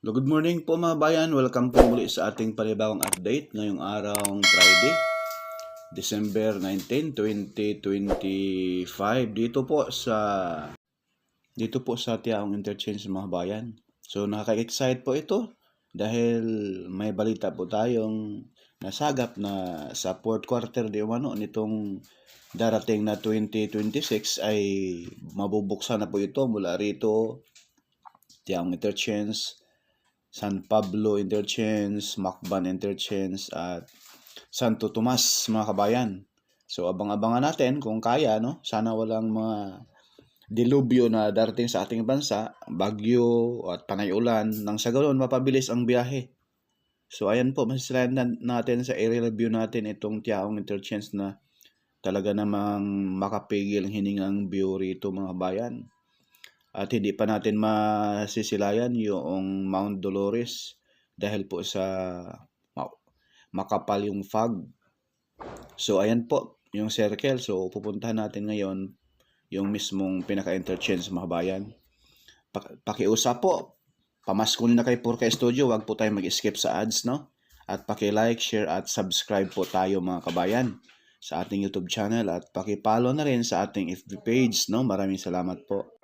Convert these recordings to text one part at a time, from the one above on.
Good morning po mga bayan. Welcome po muli sa ating panibagong update ngayong araw Friday, December 19, 2025 dito po sa Tiaong Interchange mga bayan. So nakaka-excite po ito dahil may balita po tayong nasagap na sa fourth quarter nitong darating na 2026 ay mabubuksan na po ito mula rito Tiaong Interchange, San Pablo Interchange, Macban Interchange at Santo Tomas mga kabayan. So abang-abangan natin kung kaya, no? Sana walang mga dilubyo na darating sa ating bansa, bagyo at panay ulan nang sa ganoon mapabilis ang biyahe. So ayan po, masisilayan natin sa aerial view natin itong Tiaong Interchange na talaga namang makapigil ang hiningang view rito mga bayan. At hindi pa natin masisilayan yung Mount Dolores dahil po sa makapal yung fog. So ayan po yung circle. So pupuntahan natin ngayon yung mismong pinaka-interchange mga bayan. Pakiusap po, pamasko na kay Purka Studio, wag po tayo mag-skip sa ads, no? At paki-like, share at subscribe po tayo mga kabayan sa ating YouTube channel at paki-follow na rin sa ating FB page, no? Maraming salamat po.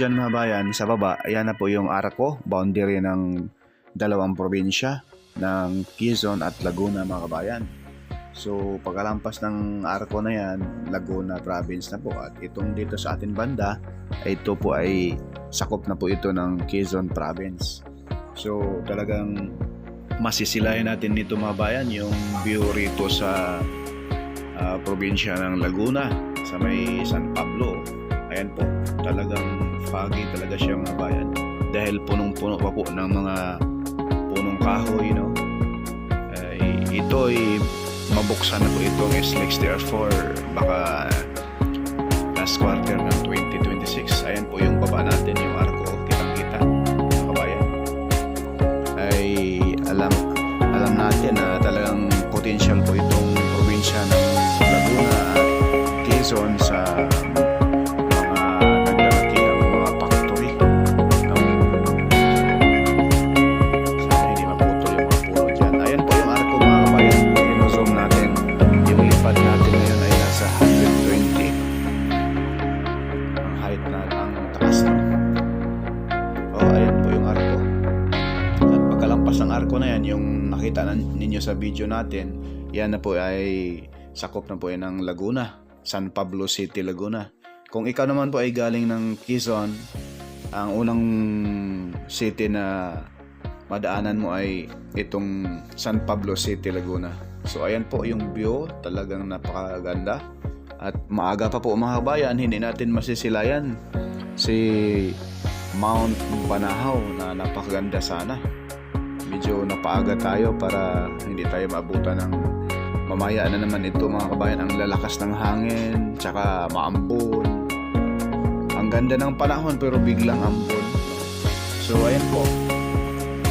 dyan mga bayan, sa baba, ayan na po yung Arco, boundary ng dalawang probinsya ng Quezon at Laguna mga kabayan. So pagkalampas ng Arco na yan, Laguna province na po, at itong dito sa atin banda, ito po ay sakop na po ito ng Quezon province. So talagang masisilayan natin nito mga bayan yung view rito sa probinsya ng Laguna sa may San Pablo. Ayan po, talagang foggy talaga siya mga bayan dahil punong-puno pa po ng mga punong kahoy, no? Ito ay mabuksan na po itong SLEX TR4 baka last quarter ng 2026. Ayan po yung baba natin, yung Arco, kitang-kita mga kabayan. Ay alam natin na talagang potential po itong probinsya ng Laguna at Quezon sa Arco na yan, yung nakita ninyo sa video natin, yan na po ay sakop na po yan ng Laguna, San Pablo City, Laguna. Kung ikaw naman po ay galing ng Quezon, ang unang city na madaanan mo ay itong San Pablo City, Laguna. So ayan po yung view, talagang napakaganda at maaga pa po mga kabayan, hindi natin masisilayan si Mount Banahaw na napakaganda sana. Medyo napaaga tayo para hindi tayo maabutan ng mamaya na naman ito mga kabayan, ang lalakas ng hangin tsaka maambon. Ang ganda ng panahon pero biglang ambon. So ayan po,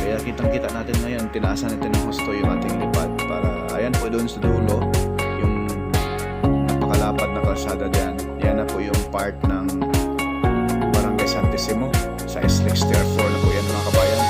kaya kitang-kita natin ngayon, tinaasan natin ng husto yung ating lipad para ayan po doon sa dulo yung napakalapad na kalsada dyan. Yan na po yung part ng Barangay Santissimo sa SLEX TR4 na po yan mga kabayan.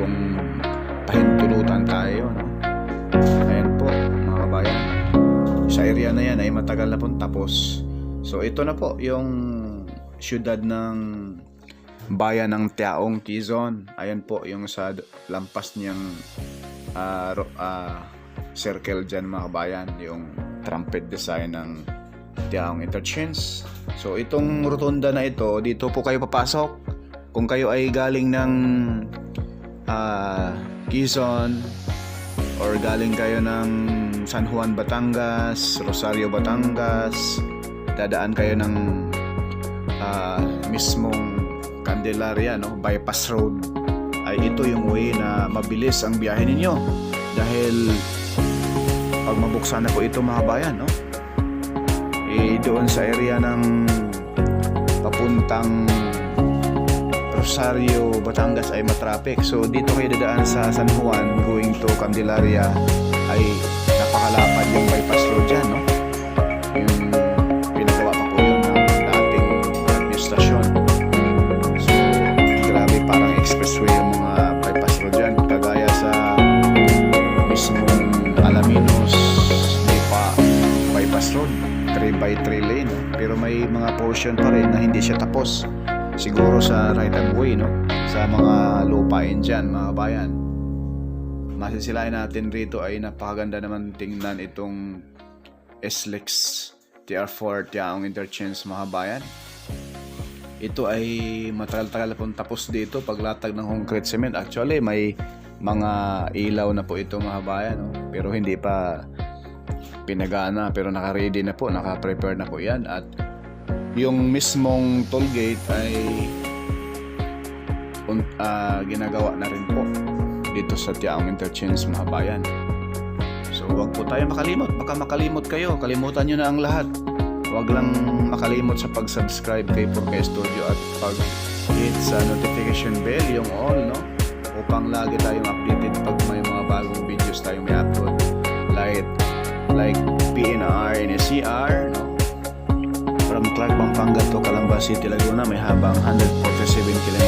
Kung pahintulutan tayo, no? Ayan po mga kabayan, sa area na yan ay matagal na pong tapos. So ito na po yung syudad ng bayan ng Tiaong, Quezon. Ayan po yung sa lampas niyang circle dyan mga kabayan, yung trumpet design ng Tiaong Interchange. So itong rotunda na ito, dito po kayo papasok kung kayo ay galing ng Quezon or galing kayo ng San Juan, Batangas, Rosario, Batangas, dadaan kayo ng mismong Candelaria, no? Bypass Road, ay ito yung way na mabilis ang biyahe ninyo dahil pag mabuksan na po ito mga bayan, no? Doon sa area ng papuntang Rosario, Batangas ay matraffic. So dito kayo dadaan sa San Juan going to Candelaria ay napakalapad yung bypass road dyan, no? Yung pinagawa pa po yun ng dating administrasyon. So grabe, parang expressway yung mga bypass road dyan, kagaya sa mismong Alaminos Lipa bypass road, 3x3 lane, no? Pero may mga portion pa rin na hindi siya tapos, siguro sa right of way, no? Sa mga lupain dyan mga bayan. Masisilayan natin rito ay napakaganda naman tingnan itong SLEX TR4 Tiaong Interchange mga bayan. Ito ay matagal-tagal pong tapos dito paglatag ng concrete cement. Actually may mga ilaw na po ito mga bayan, no? Pero hindi pa pinagana, pero naka-ready na po, naka-prepare na po yan. At yung mismong toll gate ay ginagawa na rin po dito sa Tiaong Interchange mga bayan. So wag po tayo makalimot, baka makalimot kayo, kalimutan nyo na ang lahat. Wag lang makalimot sa pag-subscribe kay Purkay Studio at pag-hit sa notification bell, yung all, no? Upang lagi tayong updated pag may mga bagong videos tayong may upload, like PNR, NSCR, no? City, Laguna may habang 147 km.